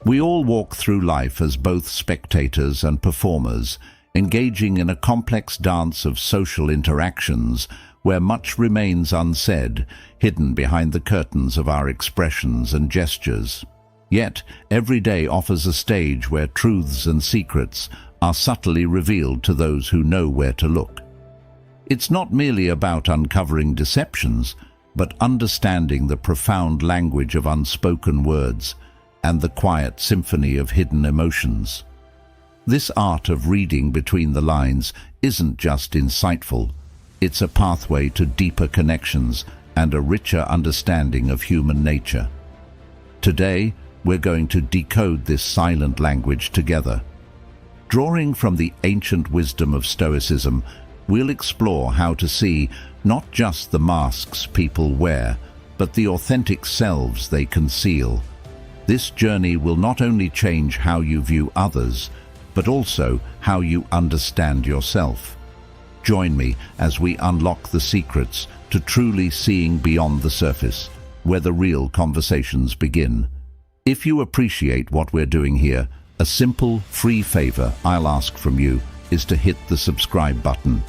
We all walk through life as both spectators and performers, engaging in a complex dance of social interactions where much remains unsaid, hidden behind the curtains of our expressions and gestures. Yet, every day offers a stage where truths and secrets are subtly revealed to those who know where to look. It's not merely about uncovering deceptions, but understanding the profound language of unspoken words and the quiet symphony of hidden emotions. This art of reading between the lines isn't just insightful, it's a pathway to deeper connections and a richer understanding of human nature. Today, we're going to decode this silent language together. Drawing from the ancient wisdom of Stoicism, we'll explore how to see not just the masks people wear, but the authentic selves they conceal. This journey will not only change how you view others, but also how you understand yourself. Join me as we unlock the secrets to truly seeing beyond the surface, where the real conversations begin. If you appreciate what we're doing here, a simple, free favor I'll ask from you is to hit the subscribe button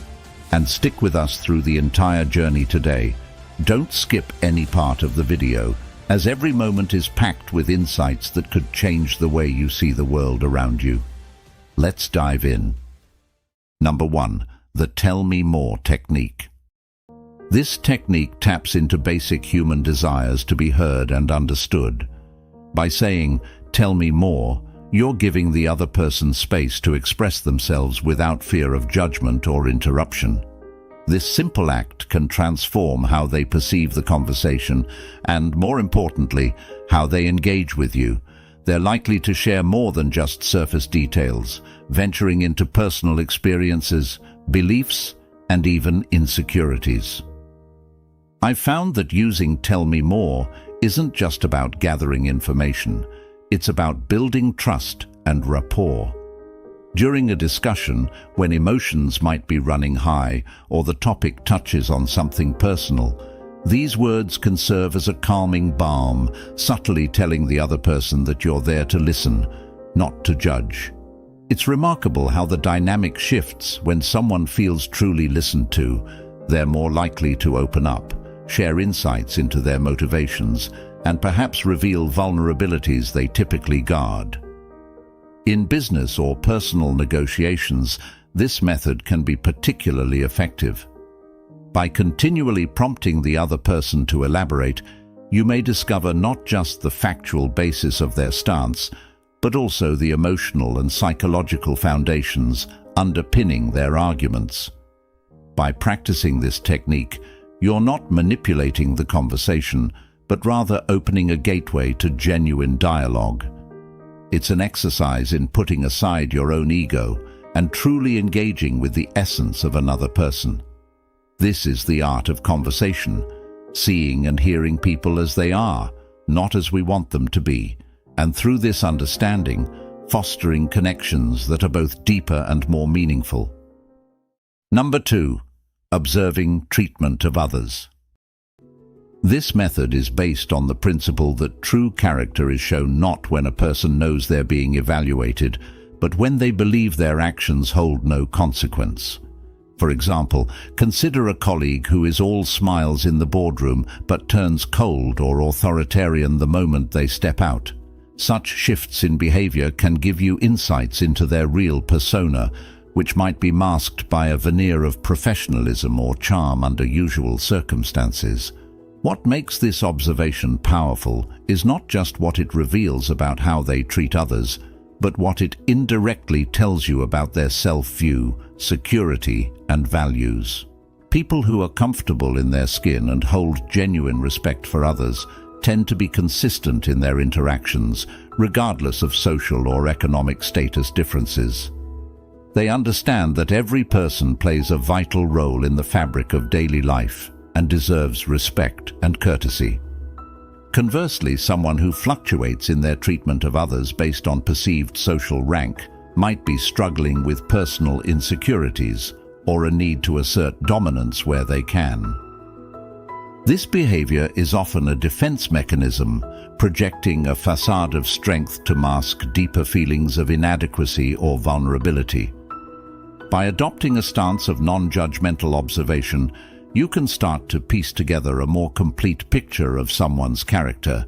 and stick with us through the entire journey today. Don't skip any part of the video, as every moment is packed with insights that could change the way you see the world around you. Let's dive in. Number 1. The Tell Me More technique. This technique taps into basic human desires to be heard and understood. By saying, "Tell me more," you're giving the other person space to express themselves without fear of judgment or interruption. This simple act can transform how they perceive the conversation and, more importantly, how they engage with you. They're likely to share more than just surface details, venturing into personal experiences, beliefs, and even insecurities. I've found that using Tell Me More isn't just about gathering information. It's about building trust and rapport. During a discussion, when emotions might be running high or the topic touches on something personal, these words can serve as a calming balm, subtly telling the other person that you're there to listen, not to judge. It's remarkable how the dynamic shifts when someone feels truly listened to. They're more likely to open up, share insights into their motivations, and perhaps reveal vulnerabilities they typically guard. In business or personal negotiations, this method can be particularly effective. By continually prompting the other person to elaborate, you may discover not just the factual basis of their stance, but also the emotional and psychological foundations underpinning their arguments. By practicing this technique, you're not manipulating the conversation, but rather opening a gateway to genuine dialogue. It's an exercise in putting aside your own ego and truly engaging with the essence of another person. This is the art of conversation, seeing and hearing people as they are, not as we want them to be, and through this understanding, fostering connections that are both deeper and more meaningful. Number 2. Observing treatment of others. This method is based on the principle that true character is shown not when a person knows they're being evaluated, but when they believe their actions hold no consequence. For example, consider a colleague who is all smiles in the boardroom but turns cold or authoritarian the moment they step out. Such shifts in behavior can give you insights into their real persona, which might be masked by a veneer of professionalism or charm under usual circumstances. What makes this observation powerful is not just what it reveals about how they treat others, but what it indirectly tells you about their self-view, security, and values. People who are comfortable in their skin and hold genuine respect for others tend to be consistent in their interactions, regardless of social or economic status differences. They understand that every person plays a vital role in the fabric of daily life and deserves respect and courtesy. Conversely, someone who fluctuates in their treatment of others based on perceived social rank might be struggling with personal insecurities or a need to assert dominance where they can. This behavior is often a defense mechanism, projecting a facade of strength to mask deeper feelings of inadequacy or vulnerability. By adopting a stance of non-judgmental observation, you can start to piece together a more complete picture of someone's character.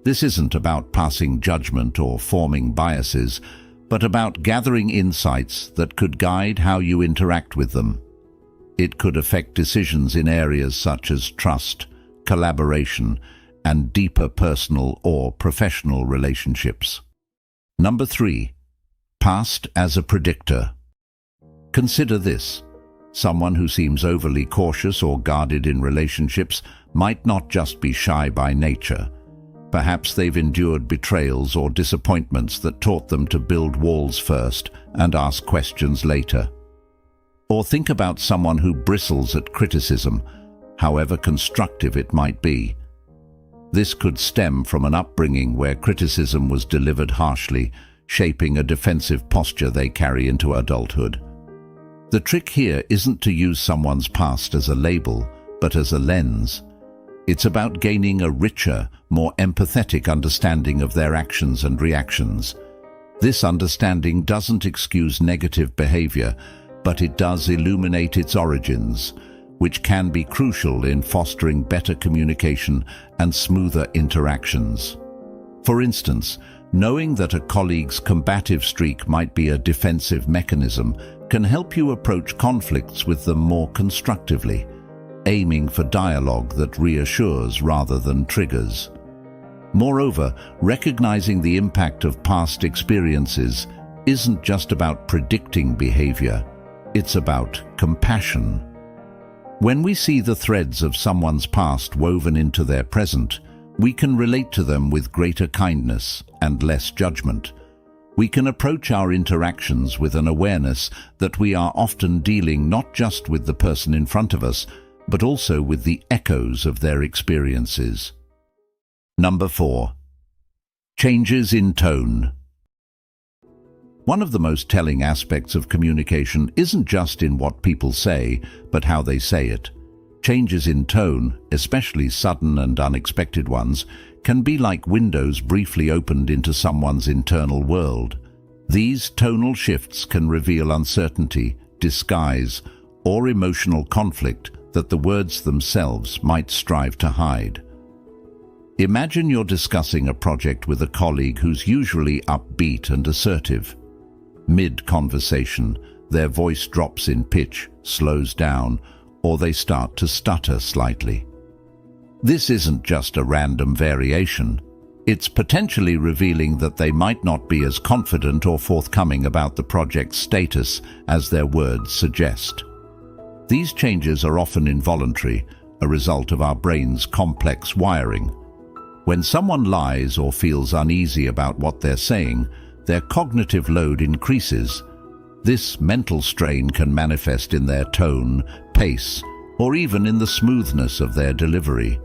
This isn't about passing judgment or forming biases, but about gathering insights that could guide how you interact with them. It could affect decisions in areas such as trust, collaboration, and deeper personal or professional relationships. Number 3. Past as a predictor. Consider this. Someone who seems overly cautious or guarded in relationships might not just be shy by nature. Perhaps they've endured betrayals or disappointments that taught them to build walls first and ask questions later. Or think about someone who bristles at criticism, however constructive it might be. This could stem from an upbringing where criticism was delivered harshly, shaping a defensive posture they carry into adulthood. The trick here isn't to use someone's past as a label, but as a lens. It's about gaining a richer, more empathetic understanding of their actions and reactions. This understanding doesn't excuse negative behavior, but it does illuminate its origins, which can be crucial in fostering better communication and smoother interactions. For instance, knowing that a colleague's combative streak might be a defensive mechanism can help you approach conflicts with them more constructively, aiming for dialogue that reassures rather than triggers. Moreover, recognizing the impact of past experiences isn't just about predicting behavior, it's about compassion. When we see the threads of someone's past woven into their present, we can relate to them with greater kindness and less judgment. We can approach our interactions with an awareness that we are often dealing not just with the person in front of us, but also with the echoes of their experiences. Number 4. Changes in tone. One of the most telling aspects of communication isn't just in what people say, but how they say it. Changes in tone, especially sudden and unexpected ones, can be like windows briefly opened into someone's internal world. These tonal shifts can reveal uncertainty, disguise, or emotional conflict that the words themselves might strive to hide. Imagine you're discussing a project with a colleague who's usually upbeat and assertive. Mid-conversation, their voice drops in pitch, slows down, or they start to stutter slightly. This isn't just a random variation. It's potentially revealing that they might not be as confident or forthcoming about the project's status as their words suggest. These changes are often involuntary, a result of our brain's complex wiring. When someone lies or feels uneasy about what they're saying, their cognitive load increases. This mental strain can manifest in their tone, pace, or even in the smoothness of their delivery.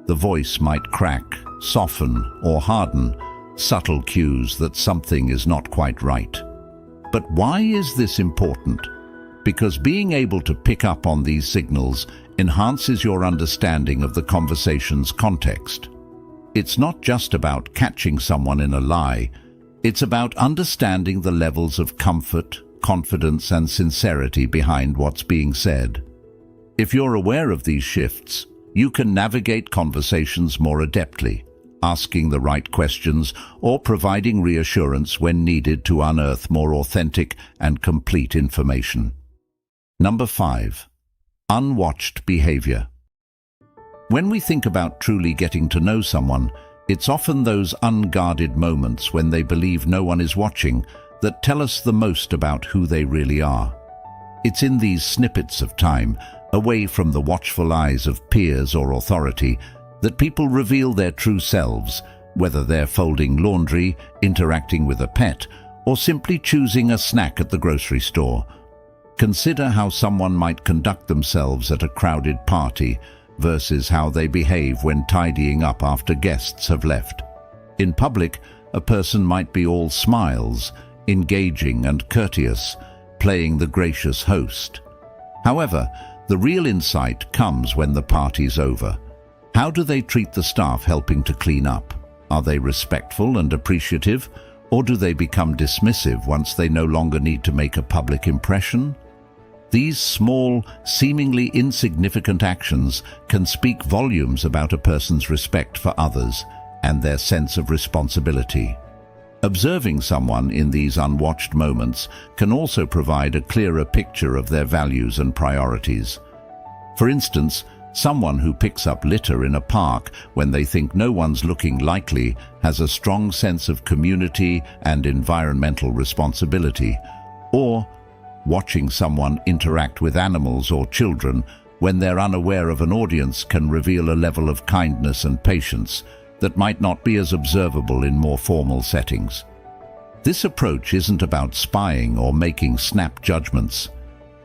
The voice might crack, soften, or harden, subtle cues that something is not quite right. But why is this important? Because being able to pick up on these signals enhances your understanding of the conversation's context. It's not just about catching someone in a lie, it's about understanding the levels of comfort, confidence, and sincerity behind what's being said. If you're aware of these shifts, you can navigate conversations more adeptly, asking the right questions or providing reassurance when needed to unearth more authentic and complete information. Number 5. Unwatched behavior. When we think about truly getting to know someone, it's often those unguarded moments when they believe no one is watching that tell us the most about who they really are. It's in these snippets of time, away from the watchful eyes of peers or authority, that people reveal their true selves, whether they're folding laundry, interacting with a pet, or simply choosing a snack at the grocery store. Consider how someone might conduct themselves at a crowded party versus how they behave when tidying up after guests have left. In public, a person might be all smiles, engaging and courteous, playing the gracious host. However, the real insight comes when the party's over. How do they treat the staff helping to clean up? Are they respectful and appreciative, or do they become dismissive once they no longer need to make a public impression? These small, seemingly insignificant actions can speak volumes about a person's respect for others and their sense of responsibility. Observing someone in these unwatched moments can also provide a clearer picture of their values and priorities. For instance, someone who picks up litter in a park when they think no one's looking likely has a strong sense of community and environmental responsibility. Or watching someone interact with animals or children when they're unaware of an audience can reveal a level of kindness and patience that might not be as observable in more formal settings. This approach isn't about spying or making snap judgments.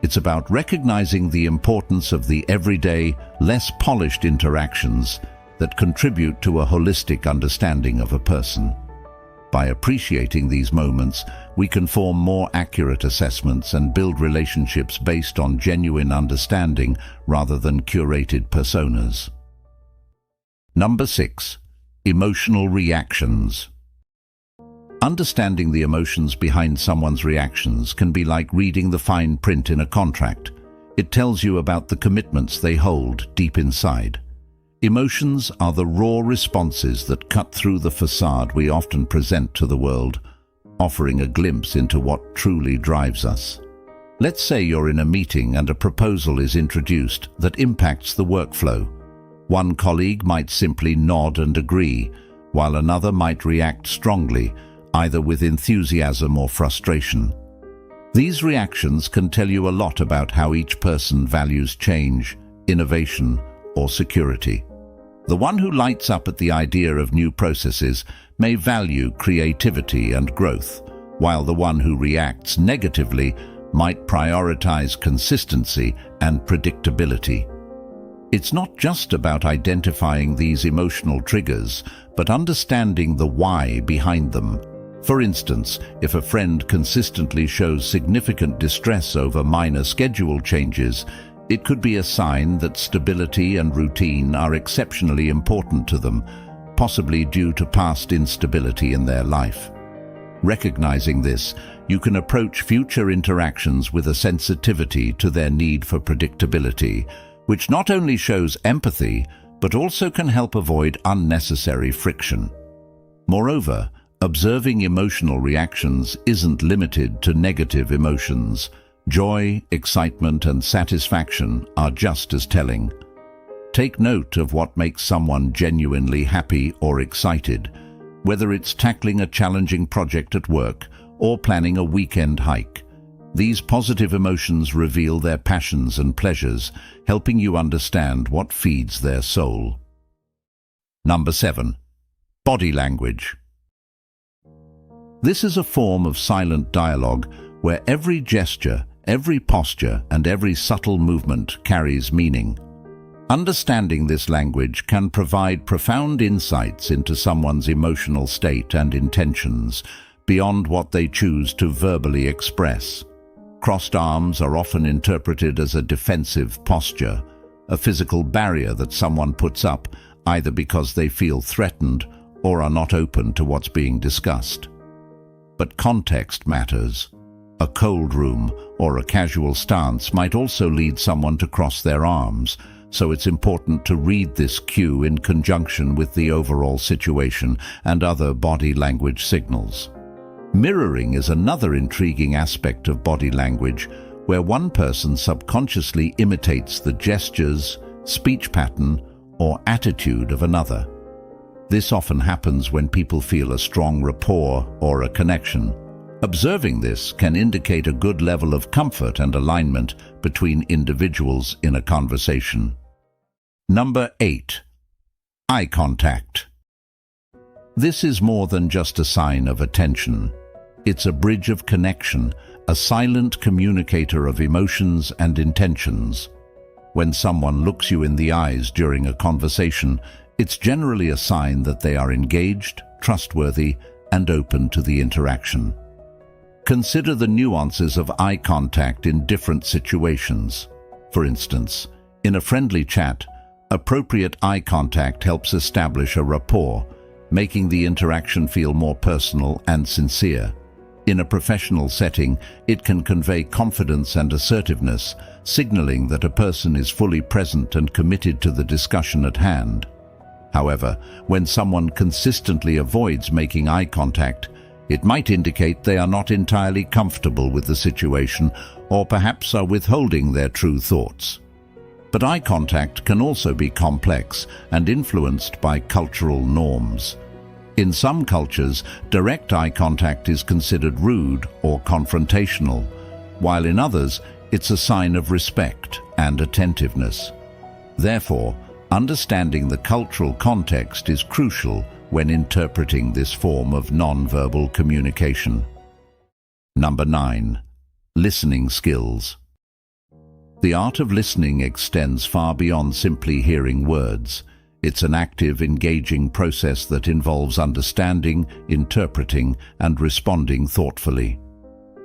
It's about recognizing the importance of the everyday, less polished interactions that contribute to a holistic understanding of a person. By appreciating these moments, we can form more accurate assessments and build relationships based on genuine understanding rather than curated personas. Number 6. Emotional reactions. Understanding the emotions behind someone's reactions can be like reading the fine print in a contract. It tells you about the commitments they hold deep inside. Emotions are the raw responses that cut through the facade we often present to the world, offering a glimpse into what truly drives us. Let's say you're in a meeting and a proposal is introduced that impacts the workflow. One colleague might simply nod and agree, while another might react strongly, either with enthusiasm or frustration. These reactions can tell you a lot about how each person values change, innovation, or security. The one who lights up at the idea of new processes may value creativity and growth, while the one who reacts negatively might prioritize consistency and predictability. It's not just about identifying these emotional triggers, but understanding the why behind them. For instance, if a friend consistently shows significant distress over minor schedule changes, it could be a sign that stability and routine are exceptionally important to them, possibly due to past instability in their life. Recognizing this, you can approach future interactions with a sensitivity to their need for predictability, which not only shows empathy, but also can help avoid unnecessary friction. Moreover, observing emotional reactions isn't limited to negative emotions. Joy, excitement, and satisfaction are just as telling. Take note of what makes someone genuinely happy or excited, whether it's tackling a challenging project at work or planning a weekend hike. These positive emotions reveal their passions and pleasures, helping you understand what feeds their soul. Number 7. Body language. This is a form of silent dialogue where every gesture, every posture, and every subtle movement carries meaning. Understanding this language can provide profound insights into someone's emotional state and intentions, beyond what they choose to verbally express. Crossed arms are often interpreted as a defensive posture, a physical barrier that someone puts up either because they feel threatened or are not open to what's being discussed. But context matters. A cold room or a casual stance might also lead someone to cross their arms, so it's important to read this cue in conjunction with the overall situation and other body language signals. Mirroring is another intriguing aspect of body language, where one person subconsciously imitates the gestures, speech pattern, or attitude of another. This often happens when people feel a strong rapport or a connection. Observing this can indicate a good level of comfort and alignment between individuals in a conversation. Number 8. Eye contact. This is more than just a sign of attention. It's a bridge of connection, a silent communicator of emotions and intentions. When someone looks you in the eyes during a conversation, it's generally a sign that they are engaged, trustworthy, and open to the interaction. Consider the nuances of eye contact in different situations. For instance, in a friendly chat, Appropriate eye contact helps establish a rapport, making the interaction feel more personal and sincere. In a professional setting, it can convey confidence and assertiveness, signaling that a person is fully present and committed to the discussion at hand. However, when someone consistently avoids making eye contact, it might indicate they are not entirely comfortable with the situation or perhaps are withholding their true thoughts. But eye contact can also be complex and influenced by cultural norms. In some cultures, direct eye contact is considered rude or confrontational, while in others, it's a sign of respect and attentiveness. Therefore, understanding the cultural context is crucial when interpreting this form of non-verbal communication. Number 9. Listening skills. The art of listening extends far beyond simply hearing words. It's an active, engaging process that involves understanding, interpreting, and responding thoughtfully.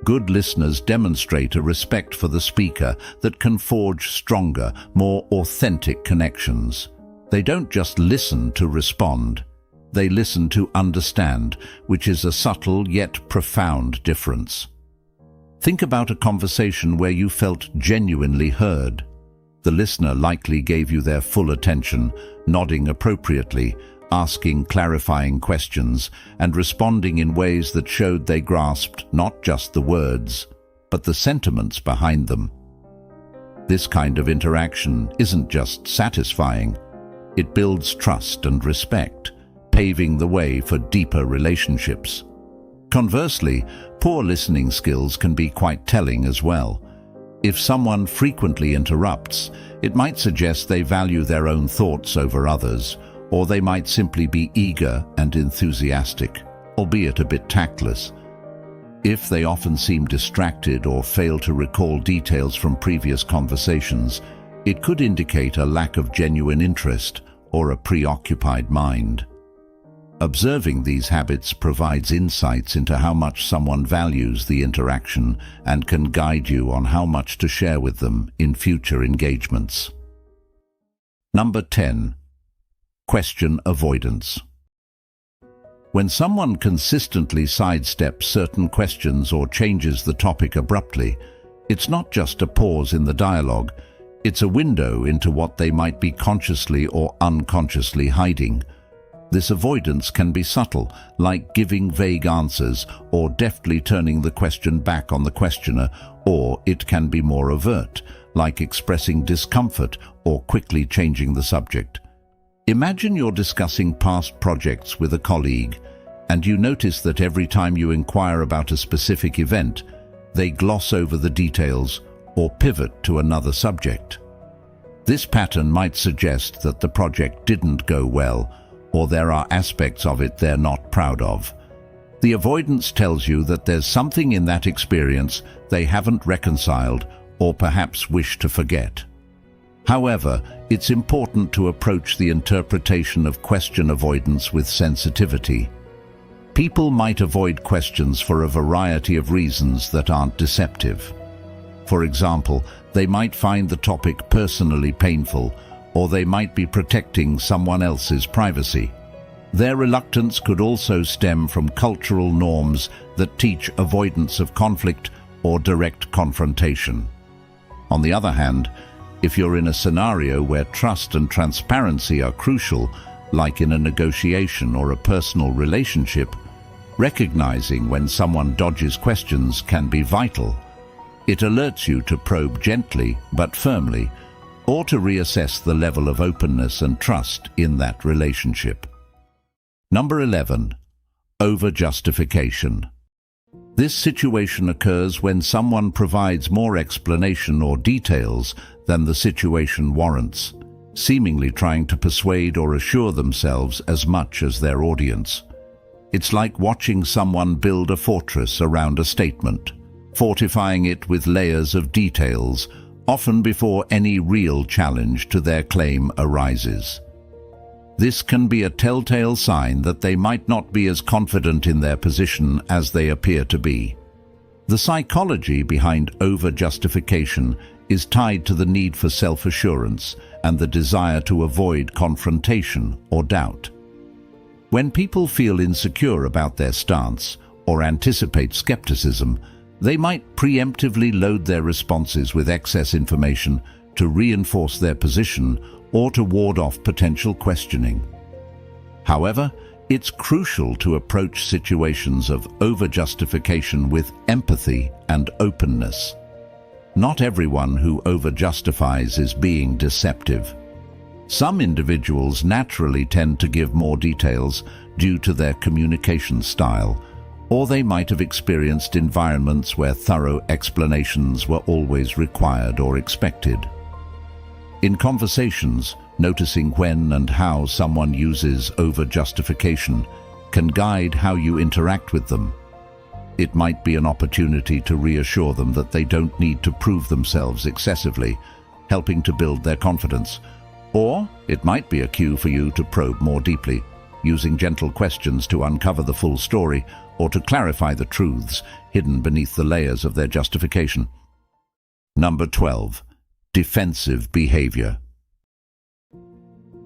Good listeners demonstrate a respect for the speaker that can forge stronger, more authentic connections. They don't just listen to respond. They listen to understand, which is a subtle yet profound difference. Think about a conversation where you felt genuinely heard. The listener likely gave you their full attention, nodding appropriately, asking clarifying questions, and responding in ways that showed they grasped not just the words, but the sentiments behind them. This kind of interaction isn't just satisfying. It builds trust and respect, paving the way for deeper relationships. Conversely, poor listening skills can be quite telling as well. If someone frequently interrupts, it might suggest they value their own thoughts over others, or they might simply be eager and enthusiastic, albeit a bit tactless. If they often seem distracted or fail to recall details from previous conversations, it could indicate a lack of genuine interest or a preoccupied mind. Observing these habits provides insights into how much someone values the interaction and can guide you on how much to share with them in future engagements. Number 10. Question avoidance. When someone consistently sidesteps certain questions or changes the topic abruptly, it's not just a pause in the dialogue, it's a window into what they might be consciously or unconsciously hiding. This avoidance can be subtle, like giving vague answers or deftly turning the question back on the questioner, or it can be more overt, like expressing discomfort or quickly changing the subject. Imagine you're discussing past projects with a colleague, and you notice that every time you inquire about a specific event, they gloss over the details or pivot to another subject. This pattern might suggest that the project didn't go well, or there are aspects of it they're not proud of. The avoidance tells you that there's something in that experience they haven't reconciled or perhaps wish to forget. However, it's important to approach the interpretation of question avoidance with sensitivity. People might avoid questions for a variety of reasons that aren't deceptive. For example, they might find the topic personally painful, or they might be protecting someone else's privacy. Their reluctance could also stem from cultural norms that teach avoidance of conflict or direct confrontation. On the other hand, if you're in a scenario where trust and transparency are crucial, like in a negotiation or a personal relationship, recognizing when someone dodges questions can be vital. It alerts you to probe gently but firmly, or to reassess the level of openness and trust in that relationship. Number 11. Over-justification. This situation occurs when someone provides more explanation or details than the situation warrants, seemingly trying to persuade or assure themselves as much as their audience. It's like watching someone build a fortress around a statement, fortifying it with layers of details, often before any real challenge to their claim arises. This can be a telltale sign that they might not be as confident in their position as they appear to be. The psychology behind over-justification is tied to the need for self-assurance and the desire to avoid confrontation or doubt. When people feel insecure about their stance or anticipate skepticism, they might preemptively load their responses with excess information to reinforce their position or to ward off potential questioning. However, it's crucial to approach situations of over-justification with empathy and openness. Not everyone who over-justifies is being deceptive. Some individuals naturally tend to give more details due to their communication style, or they might have experienced environments where thorough explanations were always required or expected. In conversations, noticing when and how someone uses over-justification can guide how you interact with them. It might be an opportunity to reassure them that they don't need to prove themselves excessively, helping to build their confidence. Or it might be a cue for you to probe more deeply, using gentle questions to uncover the full story or to clarify the truths hidden beneath the layers of their justification. Number 12. Defensive behavior.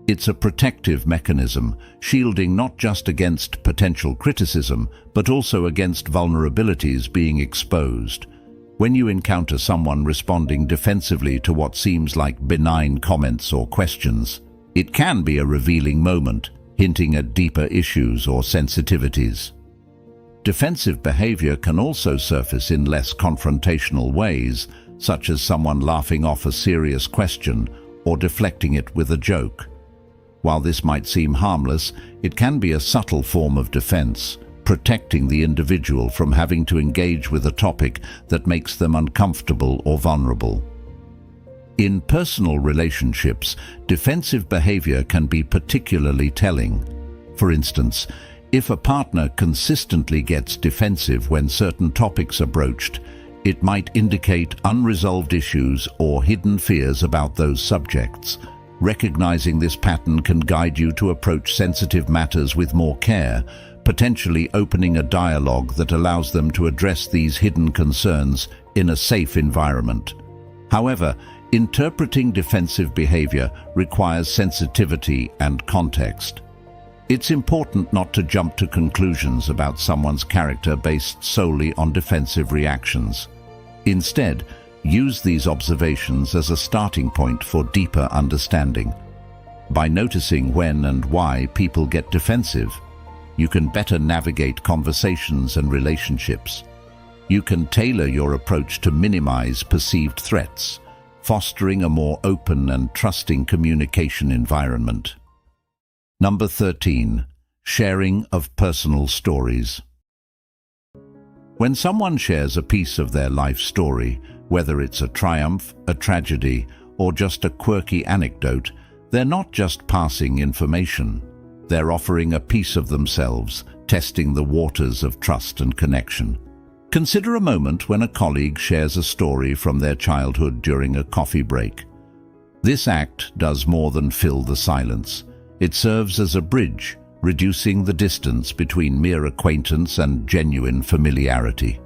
It's a protective mechanism, shielding not just against potential criticism, but also against vulnerabilities being exposed. When you encounter someone responding defensively to what seems like benign comments or questions, it can be a revealing moment, hinting at deeper issues or sensitivities. Defensive behavior can also surface in less confrontational ways, such as someone laughing off a serious question or deflecting it with a joke. While this might seem harmless, it can be a subtle form of defense, protecting the individual from having to engage with a topic that makes them uncomfortable or vulnerable. In personal relationships, defensive behavior can be particularly telling. For instance, if a partner consistently gets defensive when certain topics are broached, it might indicate unresolved issues or hidden fears about those subjects. Recognizing this pattern can guide you to approach sensitive matters with more care, potentially opening a dialogue that allows them to address these hidden concerns in a safe environment. However, interpreting defensive behavior requires sensitivity and context. It's important not to jump to conclusions about someone's character based solely on defensive reactions. Instead, use these observations as a starting point for deeper understanding. By noticing when and why people get defensive, you can better navigate conversations and relationships. You can tailor your approach to minimize perceived threats, fostering a more open and trusting communication environment. Number 13. Sharing of personal stories. When someone shares a piece of their life story, whether it's a triumph, a tragedy, or just a quirky anecdote, they're not just passing information. They're offering a piece of themselves, testing the waters of trust and connection. Consider a moment when a colleague shares a story from their childhood during a coffee break. This act does more than fill the silence. It serves as a bridge, reducing the distance between mere acquaintance and genuine familiarity.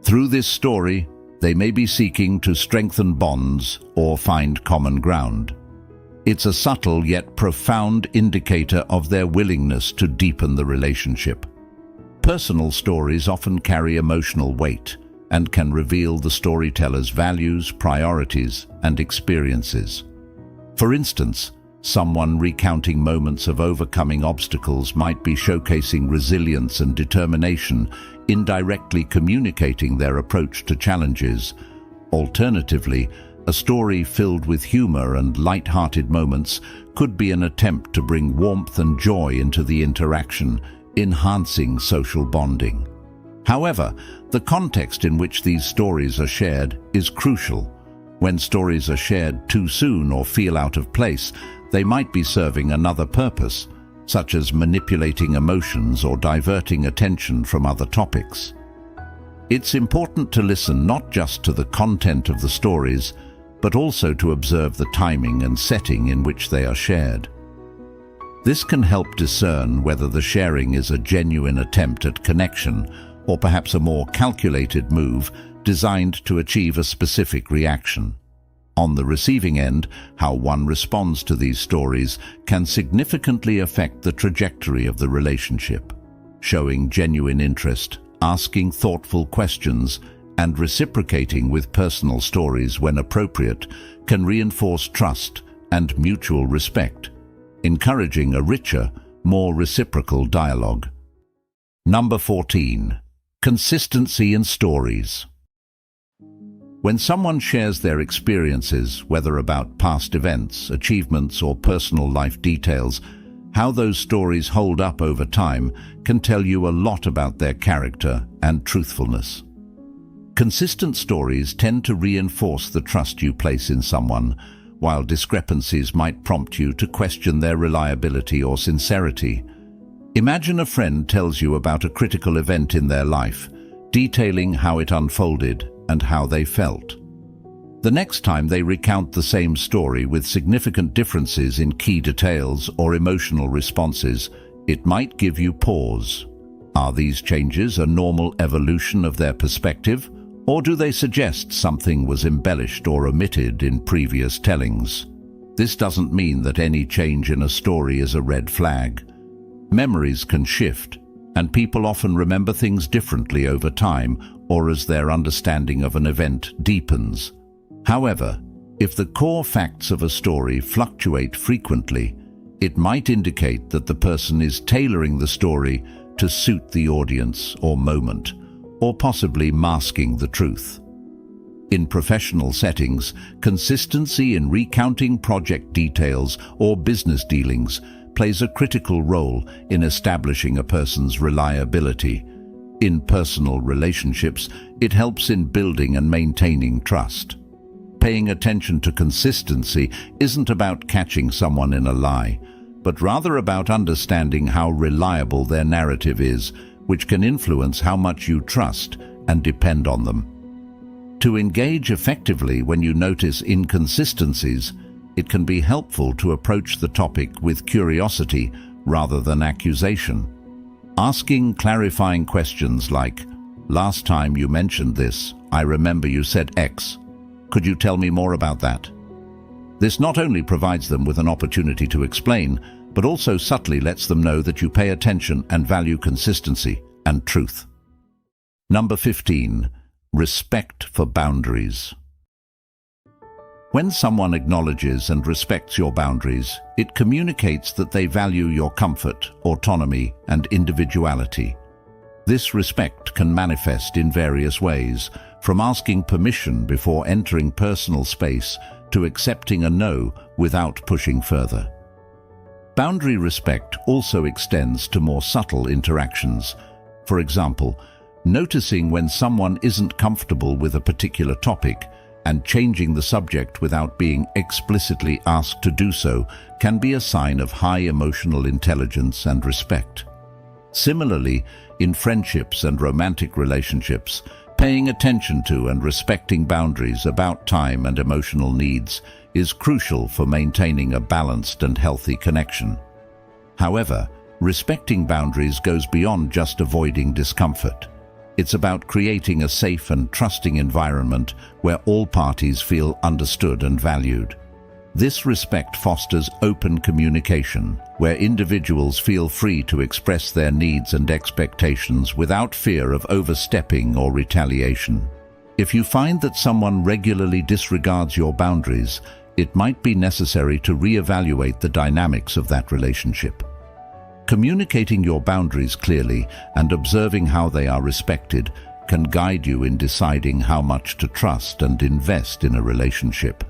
Through this story, they may be seeking to strengthen bonds or find common ground. It's a subtle yet profound indicator of their willingness to deepen the relationship. Personal stories often carry emotional weight and can reveal the storyteller's values, priorities, and experiences. For instance, someone recounting moments of overcoming obstacles might be showcasing resilience and determination, indirectly communicating their approach to challenges. Alternatively, a story filled with humor and light-hearted moments could be an attempt to bring warmth and joy into the interaction, enhancing social bonding. However, the context in which these stories are shared is crucial. When stories are shared too soon or feel out of place, they might be serving another purpose, such as manipulating emotions or diverting attention from other topics. It's important to listen not just to the content of the stories, but also to observe the timing and setting in which they are shared. This can help discern whether the sharing is a genuine attempt at connection or perhaps a more calculated move designed to achieve a specific reaction. On the receiving end, how one responds to these stories can significantly affect the trajectory of the relationship. Showing genuine interest, asking thoughtful questions, and reciprocating with personal stories when appropriate can reinforce trust and mutual respect, encouraging a richer, more reciprocal dialogue. Number 14. Consistency in stories. When someone shares their experiences, whether about past events, achievements, or personal life details, how those stories hold up over time can tell you a lot about their character and truthfulness. Consistent stories tend to reinforce the trust you place in someone, while discrepancies might prompt you to question their reliability or sincerity. Imagine a friend tells you about a critical event in their life, detailing how it unfolded and how they felt. The next time they recount the same story with significant differences in key details or emotional responses, it might give you pause. Are these changes a normal evolution of their perspective, or do they suggest something was embellished or omitted in previous tellings? This doesn't mean that any change in a story is a red flag. Memories can shift, and people often remember things differently over time or as their understanding of an event deepens. However, if the core facts of a story fluctuate frequently, it might indicate that the person is tailoring the story to suit the audience or moment, or possibly masking the truth. In professional settings, consistency in recounting project details or business dealings plays a critical role in establishing a person's reliability. In personal relationships, it helps in building and maintaining trust. Paying attention to consistency isn't about catching someone in a lie, but rather about understanding how reliable their narrative is, which can influence how much you trust and depend on them. To engage effectively when you notice inconsistencies, it can be helpful to approach the topic with curiosity rather than accusation. Asking clarifying questions like, "Last time you mentioned this, I remember you said X. Could you tell me more about that?" This not only provides them with an opportunity to explain, but also subtly lets them know that you pay attention and value consistency and truth. Number 15. Respect for boundaries. When someone acknowledges and respects your boundaries, it communicates that they value your comfort, autonomy, and individuality. This respect can manifest in various ways, from asking permission before entering personal space to accepting a no without pushing further. Boundary respect also extends to more subtle interactions. For example, noticing when someone isn't comfortable with a particular topic and changing the subject without being explicitly asked to do so can be a sign of high emotional intelligence and respect. Similarly, in friendships and romantic relationships, paying attention to and respecting boundaries about time and emotional needs is crucial for maintaining a balanced and healthy connection. However, respecting boundaries goes beyond just avoiding discomfort. It's about creating a safe and trusting environment where all parties feel understood and valued. This respect fosters open communication, where individuals feel free to express their needs and expectations without fear of overstepping or retaliation. If you find that someone regularly disregards your boundaries, it might be necessary to reevaluate the dynamics of that relationship. Communicating your boundaries clearly and observing how they are respected can guide you in deciding how much to trust and invest in a relationship.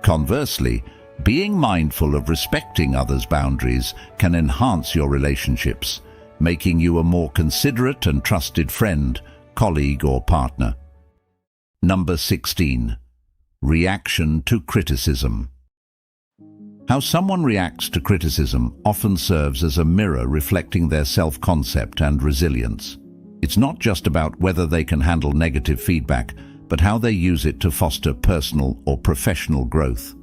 Conversely, being mindful of respecting others' boundaries can enhance your relationships, making you a more considerate and trusted friend, colleague, or partner. Number 16. Reaction to criticism. How someone reacts to criticism often serves as a mirror reflecting their self-concept and resilience. It's not just about whether they can handle negative feedback, but how they use it to foster personal or professional growth.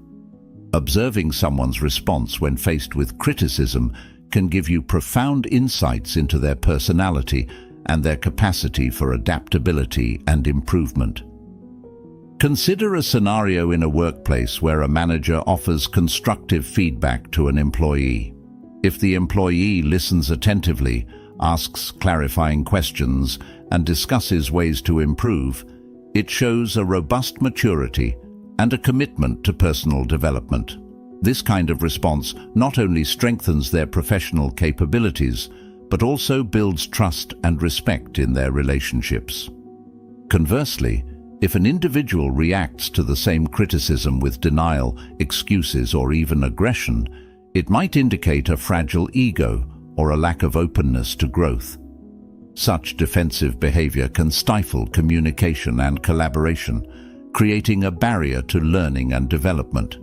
Observing someone's response when faced with criticism can give you profound insights into their personality and their capacity for adaptability and improvement. Consider a scenario in a workplace where a manager offers constructive feedback to an employee. If the employee listens attentively, asks clarifying questions, and discusses ways to improve, it shows a robust maturity and a commitment to personal development. This kind of response not only strengthens their professional capabilities, but also builds trust and respect in their relationships. Conversely, if an individual reacts to the same criticism with denial, excuses, or even aggression, it might indicate a fragile ego or a lack of openness to growth. Such defensive behavior can stifle communication and collaboration, creating a barrier to learning and development.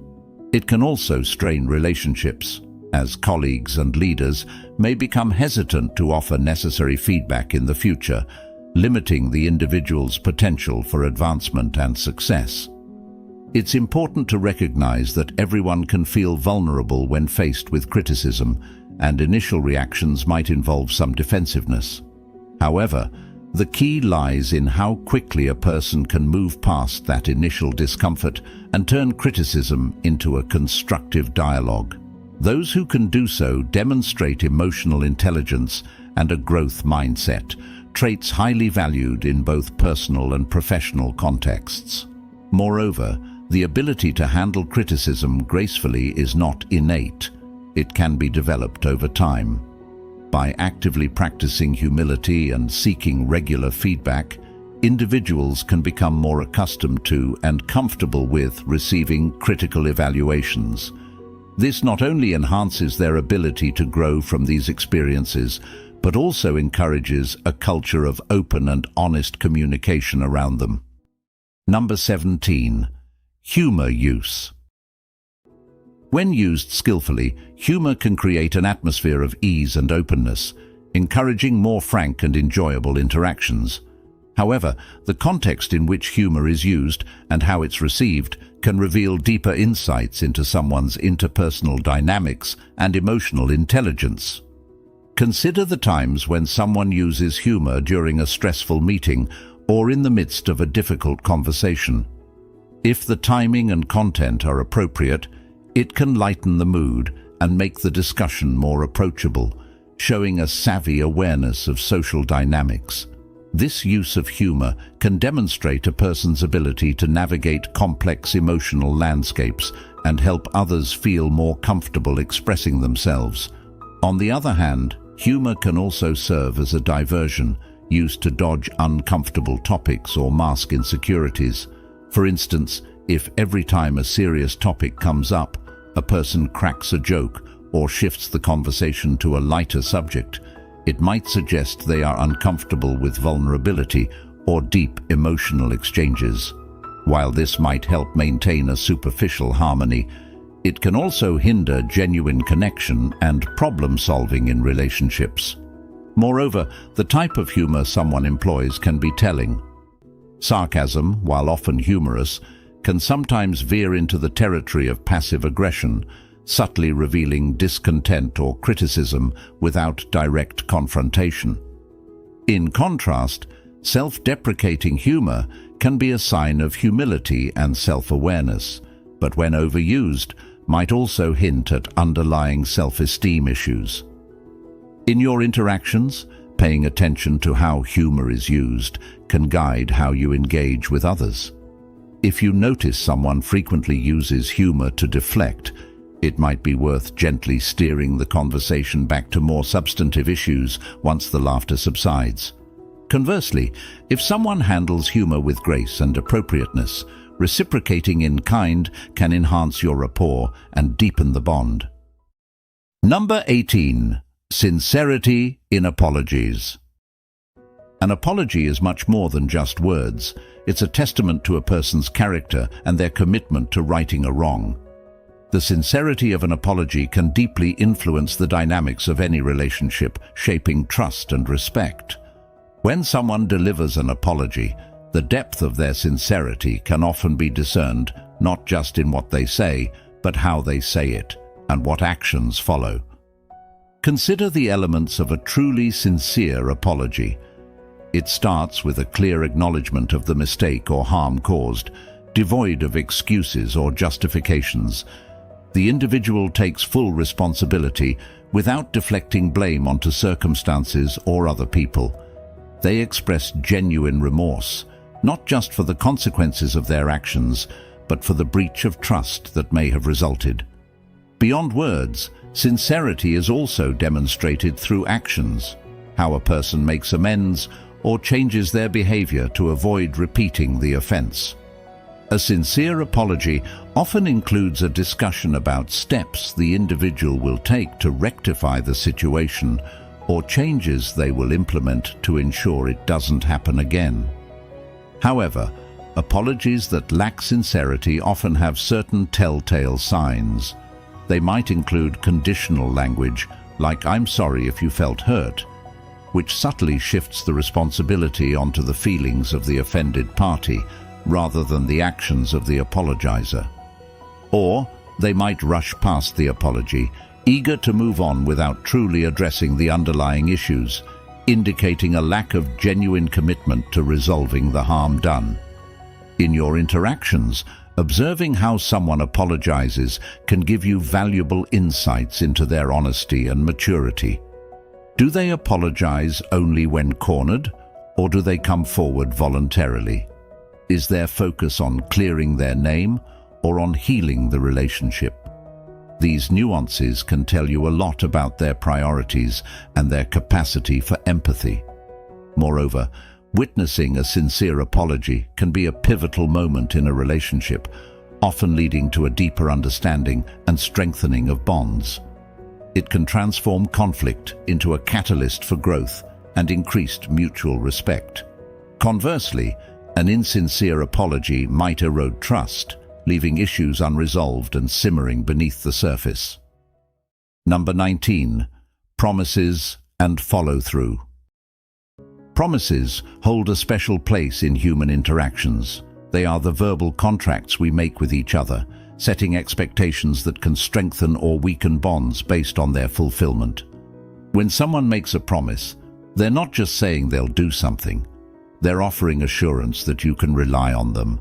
It can also strain relationships, as colleagues and leaders may become hesitant to offer necessary feedback in the future, limiting the individual's potential for advancement and success. It's important to recognize that everyone can feel vulnerable when faced with criticism, and initial reactions might involve some defensiveness. However, the key lies in how quickly a person can move past that initial discomfort and turn criticism into a constructive dialogue. Those who can do so demonstrate emotional intelligence and a growth mindset, traits highly valued in both personal and professional contexts. Moreover, the ability to handle criticism gracefully is not innate. It can be developed over time. By actively practicing humility and seeking regular feedback, individuals can become more accustomed to and comfortable with receiving critical evaluations. This not only enhances their ability to grow from these experiences, but also encourages a culture of open and honest communication around them. Number 17. Humor use. When used skillfully, humor can create an atmosphere of ease and openness, encouraging more frank and enjoyable interactions. However, the context in which humor is used and how it's received can reveal deeper insights into someone's interpersonal dynamics and emotional intelligence. Consider the times when someone uses humor during a stressful meeting or in the midst of a difficult conversation. If the timing and content are appropriate, it can lighten the mood and make the discussion more approachable, showing a savvy awareness of social dynamics. This use of humor can demonstrate a person's ability to navigate complex emotional landscapes and help others feel more comfortable expressing themselves. On the other hand, humor can also serve as a diversion, used to dodge uncomfortable topics or mask insecurities. For instance, if every time a serious topic comes up, a person cracks a joke or shifts the conversation to a lighter subject, it might suggest they are uncomfortable with vulnerability or deep emotional exchanges. While this might help maintain a superficial harmony, it can also hinder genuine connection and problem-solving in relationships. Moreover, the type of humor someone employs can be telling. Sarcasm, while often humorous, can sometimes veer into the territory of passive aggression, subtly revealing discontent or criticism without direct confrontation. In contrast, self-deprecating humor can be a sign of humility and self-awareness, but when overused, might also hint at underlying self-esteem issues. In your interactions, paying attention to how humor is used can guide how you engage with others. If you notice someone frequently uses humor to deflect, it might be worth gently steering the conversation back to more substantive issues once the laughter subsides. Conversely, if someone handles humor with grace and appropriateness, reciprocating in kind can enhance your rapport and deepen the bond. Number 18. Sincerity in apologies. An apology is much more than just words. It's a testament to a person's character and their commitment to righting a wrong. The sincerity of an apology can deeply influence the dynamics of any relationship, shaping trust and respect. When someone delivers an apology, the depth of their sincerity can often be discerned not just in what they say, but how they say it and what actions follow. Consider the elements of a truly sincere apology. It starts with a clear acknowledgement of the mistake or harm caused, devoid of excuses or justifications. The individual takes full responsibility without deflecting blame onto circumstances or other people. They express genuine remorse, not just for the consequences of their actions, but for the breach of trust that may have resulted. Beyond words, sincerity is also demonstrated through actions, how a person makes amends or changes their behavior to avoid repeating the offense. A sincere apology often includes a discussion about steps the individual will take to rectify the situation or changes they will implement to ensure it doesn't happen again. However, apologies that lack sincerity often have certain telltale signs. They might include conditional language, like "I'm sorry if you felt hurt," which subtly shifts the responsibility onto the feelings of the offended party rather than the actions of the apologizer. Or they might rush past the apology, eager to move on without truly addressing the underlying issues, indicating a lack of genuine commitment to resolving the harm done. In your interactions, observing how someone apologizes can give you valuable insights into their honesty and maturity. Do they apologize only when cornered, or do they come forward voluntarily? Is their focus on clearing their name or on healing the relationship? These nuances can tell you a lot about their priorities and their capacity for empathy. Moreover, witnessing a sincere apology can be a pivotal moment in a relationship, often leading to a deeper understanding and strengthening of bonds. It can transform conflict into a catalyst for growth and increased mutual respect. Conversely, an insincere apology might erode trust, leaving issues unresolved and simmering beneath the surface. Number 19. Promises and follow-through. Promises hold a special place in human interactions. They are the verbal contracts we make with each other, setting expectations that can strengthen or weaken bonds based on their fulfillment. When someone makes a promise, they're not just saying they'll do something. They're offering assurance that you can rely on them.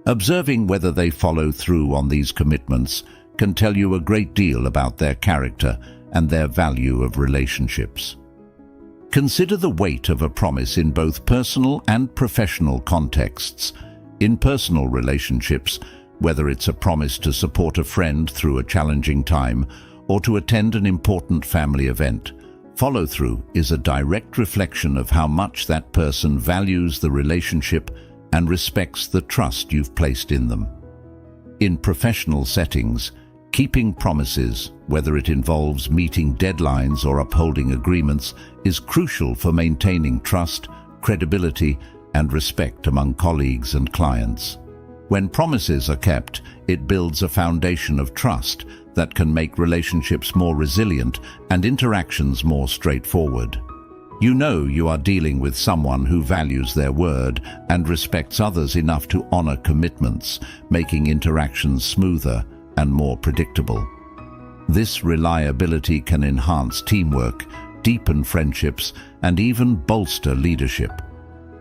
Observing whether they follow through on these commitments can tell you a great deal about their character and their value of relationships. Consider the weight of a promise in both personal and professional contexts. In personal relationships, whether it's a promise to support a friend through a challenging time or to attend an important family event, follow-through is a direct reflection of how much that person values the relationship and respects the trust you've placed in them. In professional settings, keeping promises, whether it involves meeting deadlines or upholding agreements, is crucial for maintaining trust, credibility, and respect among colleagues and clients. When promises are kept, it builds a foundation of trust that can make relationships more resilient and interactions more straightforward. You know you are dealing with someone who values their word and respects others enough to honor commitments, making interactions smoother and more predictable. This reliability can enhance teamwork, deepen friendships, and even bolster leadership.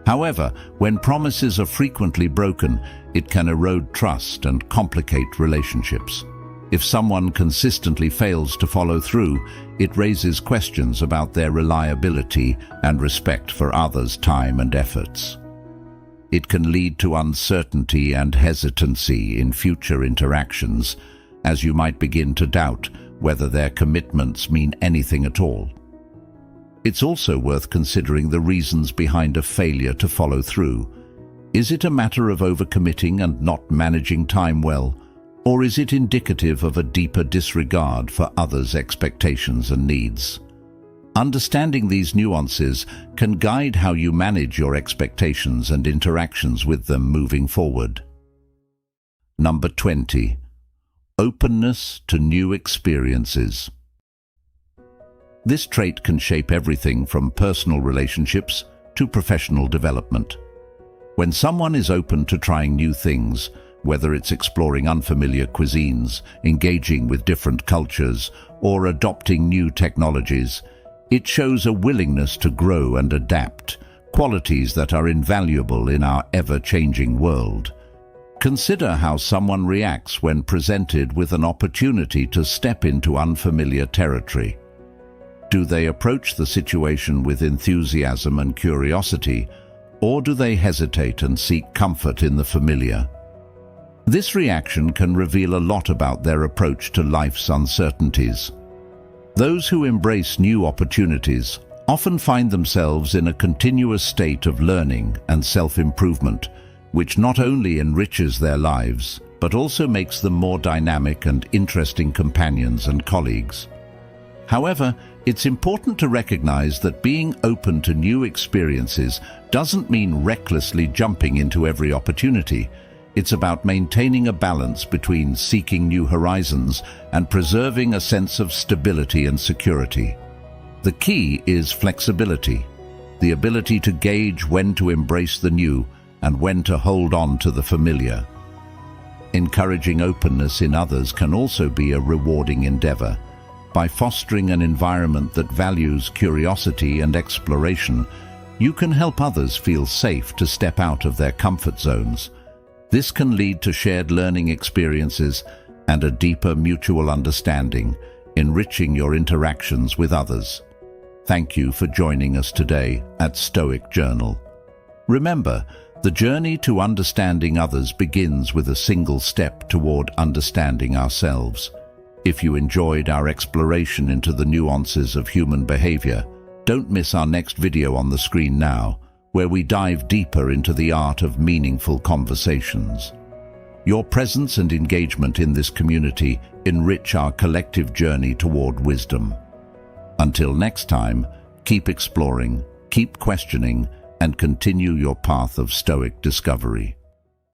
However, when promises are frequently broken, it can erode trust and complicate relationships. If someone consistently fails to follow through, it raises questions about their reliability and respect for others' time and efforts. It can lead to uncertainty and hesitancy in future interactions, as you might begin to doubt whether their commitments mean anything at all. It's also worth considering the reasons behind a failure to follow through. Is it a matter of overcommitting and not managing time well? Or is it indicative of a deeper disregard for others' expectations and needs? Understanding these nuances can guide how you manage your expectations and interactions with them moving forward. Number 20. Openness to new experiences. This trait can shape everything from personal relationships to professional development. When someone is open to trying new things, whether it's exploring unfamiliar cuisines, engaging with different cultures, or adopting new technologies, it shows a willingness to grow and adapt, qualities that are invaluable in our ever-changing world. Consider how someone reacts when presented with an opportunity to step into unfamiliar territory. Do they approach the situation with enthusiasm and curiosity, or do they hesitate and seek comfort in the familiar? This reaction can reveal a lot about their approach to life's uncertainties. Those who embrace new opportunities often find themselves in a continuous state of learning and self-improvement, which not only enriches their lives, but also makes them more dynamic and interesting companions and colleagues. However, it's important to recognize that being open to new experiences doesn't mean recklessly jumping into every opportunity. It's about maintaining a balance between seeking new horizons and preserving a sense of stability and security. The key is flexibility, the ability to gauge when to embrace the new and when to hold on to the familiar. Encouraging openness in others can also be a rewarding endeavor. By fostering an environment that values curiosity and exploration, you can help others feel safe to step out of their comfort zones. This can lead to shared learning experiences and a deeper mutual understanding, enriching your interactions with others. Thank you for joining us today at Stoic Journal. Remember, the journey to understanding others begins with a single step toward understanding ourselves. If you enjoyed our exploration into the nuances of human behavior, don't miss our next video on the screen now, where we dive deeper into the art of meaningful conversations. Your presence and engagement in this community enrich our collective journey toward wisdom. Until next time, keep exploring, keep questioning, and continue your path of Stoic discovery.